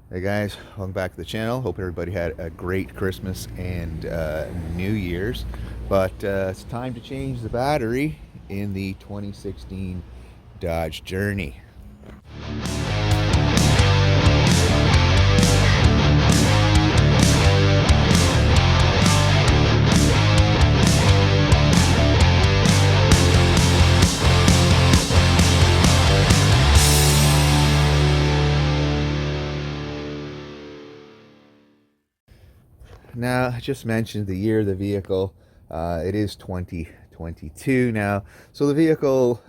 Hey guys, welcome back to the channel. Hope everybody had a great Christmas and New Year's. But it's time to change the battery in the 2016 Dodge Journey. Now, I just mentioned the year of the vehicle. It is 2022 now. So the vehicle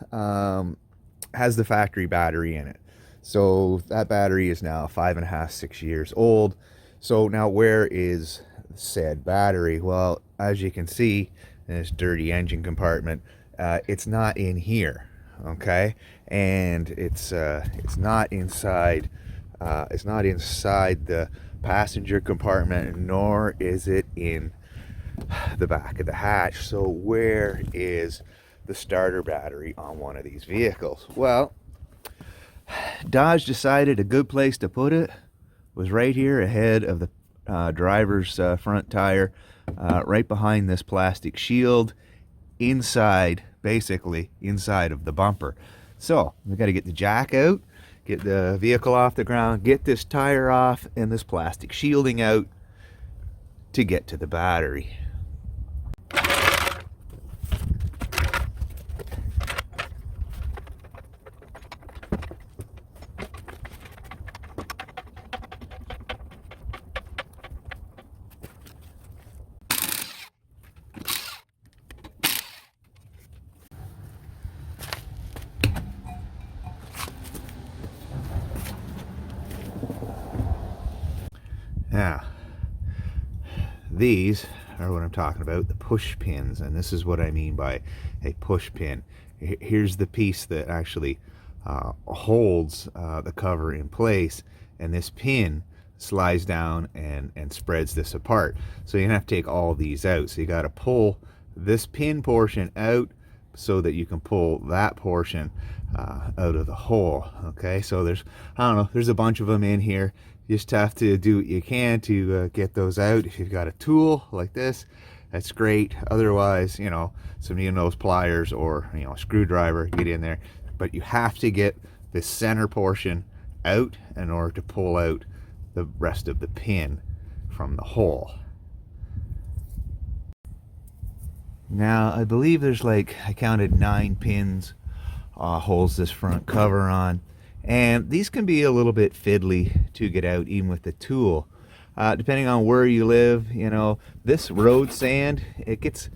has the factory battery in it. So that battery is now 5.5, 6 years old. So now where is said battery? Well, as you can see in this dirty engine compartment, it's not in here, okay? And it's not inside. It's not inside the passenger compartment, nor is it in the back of the hatch. So where is the starter battery on one of these vehicles? Well, Dodge decided a good place to put it was right here ahead of the driver's front tire, right behind this plastic shield, inside, basically inside of the bumper. So we got to get the jack out, get the vehicle off the ground, get this tire off and this plastic shielding out to get to the battery. Now, these are what I'm talking about, the push pins, and this is what I mean by a push pin. Here's the piece that actually holds the cover in place, and this pin slides down and spreads this apart. So you're gonna have to take all these out. So you got to pull this pin portion out so that you can pull that portion out of the hole. Okay, so there's, I don't know, there's a bunch of them in here. You just have to do what you can to get those out. If you've got a tool like this, that's great. Otherwise, you know, some needle-nose pliers or, you know, a screwdriver, get in there. But you have to get this center portion out in order to pull out the rest of the pin from the hole. Now, I believe there's, like, I counted 9 pins holds this front cover on. And these can be a little bit fiddly to get out even with the tool. Depending on where you live, you know, this road sand, it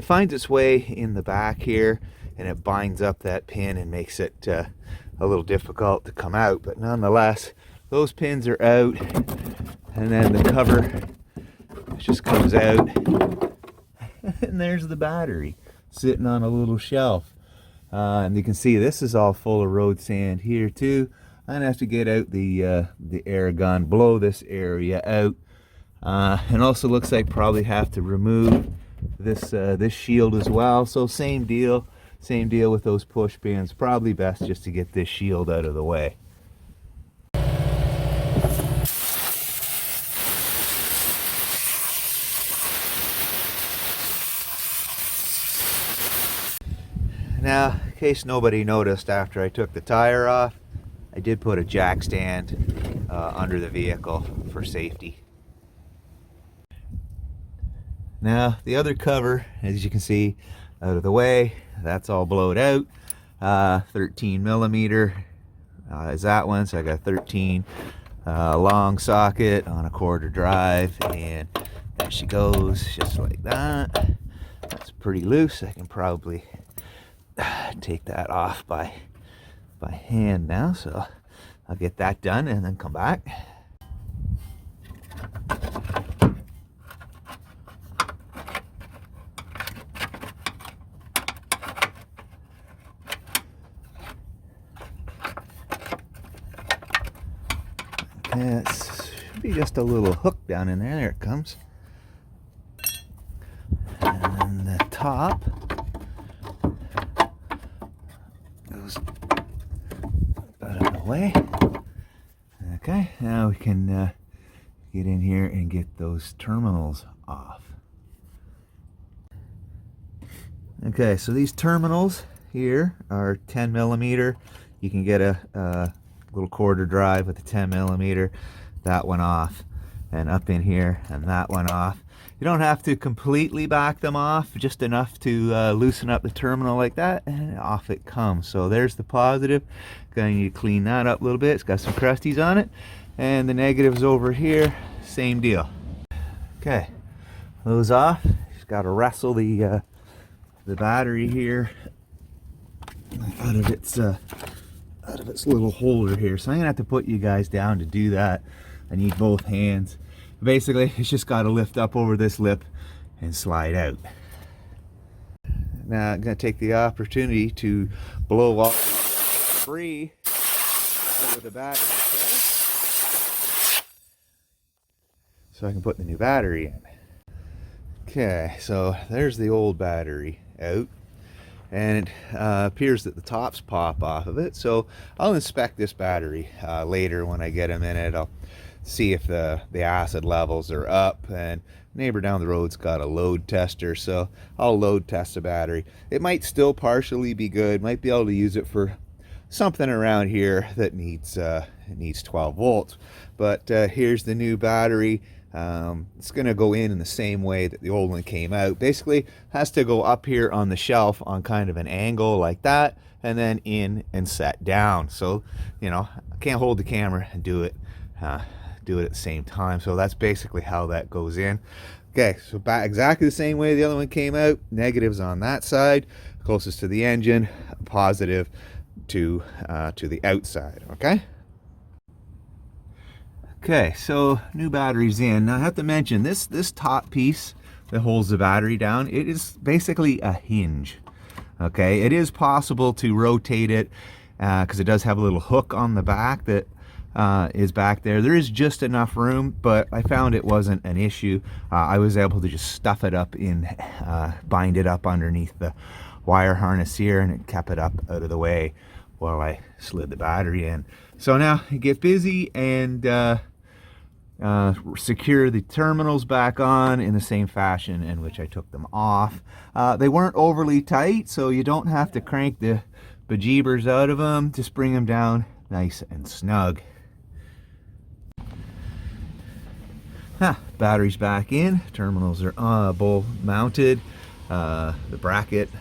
finds its way in the back here and it binds up that pin and makes it a little difficult to come out. But nonetheless, those pins are out, and then the cover just comes out and there's the battery sitting on a little shelf. And you can see this is all full of road sand here too. I'm gonna have to get out the air gun, blow this area out, and also looks like probably have to remove this this shield as well. So same deal with those push pins. Probably best just to get this shield out of the way. Now, in case nobody noticed, after I took the tire off, I did put a jack stand under the vehicle for safety. Now, the other cover, as you can see, out of the way, that's all blowed out. 13 millimeter is that one, so I got 13 long socket on a quarter drive, and there she goes, just like that. That's pretty loose. I can probably take that off by hand now, so I'll get that done and then come back. Okay, it should be just a little hook down in there. There it comes. And then the top goes out of the way. Okay. Okay, now we can get in here and get those terminals off. Okay, so these terminals here are 10 millimeter. You can get a little quarter drive with a 10 millimeter. That one off, and up in here, and that one off. You don't have to completely back them off, just enough to loosen up the terminal like that, and off it comes. So there's the positive. Going to clean that up a little bit. It's got some crusties on it. And the negatives over here, same deal. Okay, those off. Just got to wrestle the battery here out of its little holder here. So I'm gonna have to put you guys down to do that. I need both hands. Basically, it's just got to lift up over this lip and slide out. Now I'm going to take the opportunity to blow all the debris over the battery, okay? So I can put the new battery in. Okay, so there's the old battery out, and it appears that the tops pop off of it. So I'll inspect this battery later when I get them in it. I'll see if the acid levels are up, and neighbor down the road's got a load tester, so I'll load test the battery. It might still partially be good, might be able to use it for something around here that needs 12 volts. But here's the new battery. It's going to go in the same way that the old one came out. Basically has to go up here on the shelf on kind of an angle like that, and then in and set down. So, you know, I can't hold the camera and do it at the same time. So that's basically how that goes in. Okay, so back exactly the same way the other one came out. Negatives on that side, closest to the engine, positive to the outside. Okay, so new battery's in. Now I have to mention this top piece that holds the battery down, it is basically a hinge. Okay, it is possible to rotate it because it does have a little hook on the back that is back there. There is just enough room, but I found it wasn't an issue. I was able to just stuff it up in, bind it up underneath the wire harness here, and it kept it up out of the way while I slid the battery in. So now get busy and secure the terminals back on in the same fashion in which I took them off. They weren't overly tight, so you don't have to crank the bejeebers out of them. Just bring them down nice and snug. Battery's back in, terminals are both mounted. The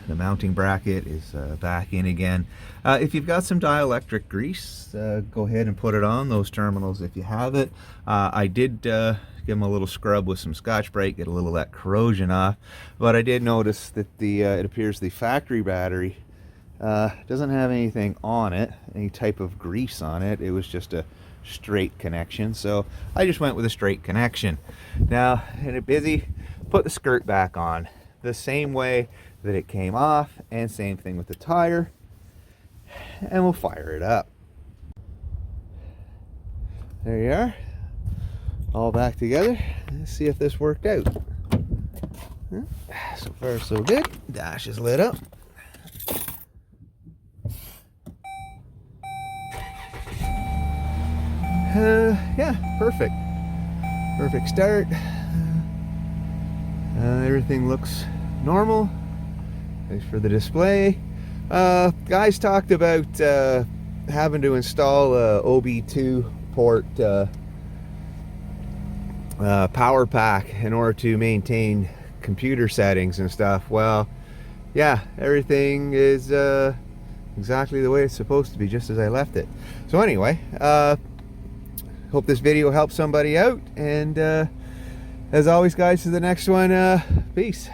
mounting bracket is back in again. If you've got some dielectric grease, go ahead and put it on those terminals if you have it. I did give them a little scrub with some Scotch-Brite, get a little of that corrosion off, but I did notice that it appears the factory battery doesn't have anything on it, any type of grease on it. It was just a straight connection, so I just went with a straight connection. Now, in it busy, put the skirt back on the same way that it came off, and same thing with the tire, and we'll fire it up. There you are, all back together. Let's see if this worked out. So far so good. Dash is lit up. Yeah, perfect start. Everything looks normal. Thanks for the display. Guys talked about having to install a OB2 port power pack in order to maintain computer settings and stuff. Well, yeah, everything is exactly the way it's supposed to be, just as I left it. So anyway, hope this video helps somebody out, and as always guys, to the next one, peace.